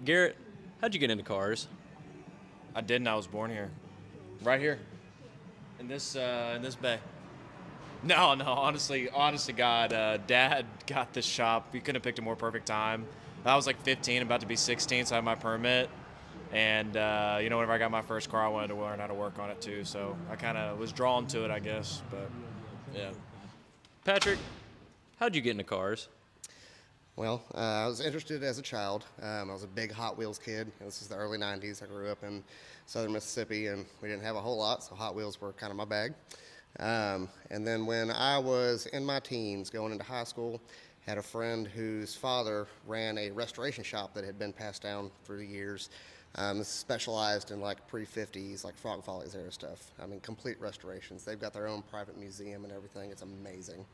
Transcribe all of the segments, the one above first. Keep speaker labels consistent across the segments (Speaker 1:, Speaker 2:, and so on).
Speaker 1: Garrett, how'd you get into cars?
Speaker 2: I didn't. I was born here, right here, in this bay. No, no. Honest to God, Dad got this shop. We couldn't have picked a more perfect time. I was like 15, about to be 16, so I had my permit. And whenever I got my first car, I wanted to learn how to work on it too. So I kind of was drawn to it, I guess. But yeah.
Speaker 1: Patrick, how'd you get into cars?
Speaker 3: Well, I was interested as a child. I was a big Hot Wheels kid. This is the early 90s. I grew up in southern Mississippi, and we didn't have a whole lot, so Hot Wheels were kind of my bag. And then when I was in my teens, going into high school, had a friend whose father ran a restoration shop that had been passed down through the years. This is specialized in like pre-50s, like Frog Follies era stuff. I mean, complete restorations. They've got their own private museum and everything. It's amazing.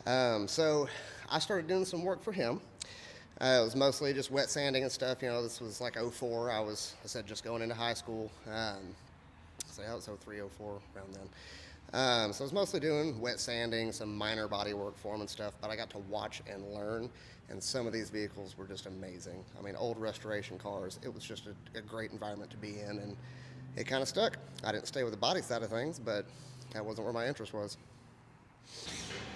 Speaker 3: So I started doing some work for him. It was mostly just wet sanding and stuff. You know, this was like '04. I said, just going into high school. So that was '03, '04, around then. So I was mostly doing wet sanding, some minor body work for him and stuff, but I got to watch and learn, and some of these vehicles were just amazing. I mean, old restoration cars, it was just a great environment to be in, and it kind of stuck. I didn't stay with the body side of things, but that wasn't where my interest was.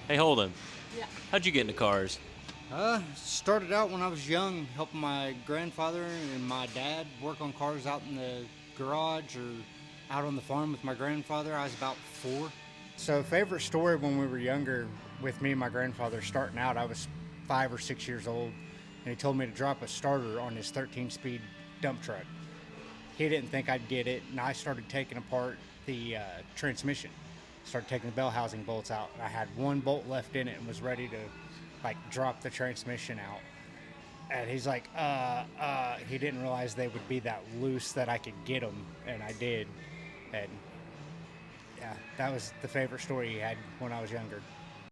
Speaker 1: Hey, Holden,
Speaker 4: Yeah.
Speaker 1: how'd you get into cars?
Speaker 5: Started out when I was young, helping my grandfather and my dad work on cars out in the garage or out on the farm with my grandfather. I was about 4. So, favorite story when we were younger with me and my grandfather starting out, I was 5 or 6 years old, and he told me to drop a starter on his 13-speed dump truck. He didn't think I'd get it, and I started taking apart the transmission. Started taking the bell housing bolts out. I had one bolt left in it and was ready to like drop the transmission out. And he's like, he didn't realize they would be that loose that I could get them, and I did. And yeah, that was the favorite story he had when I was younger.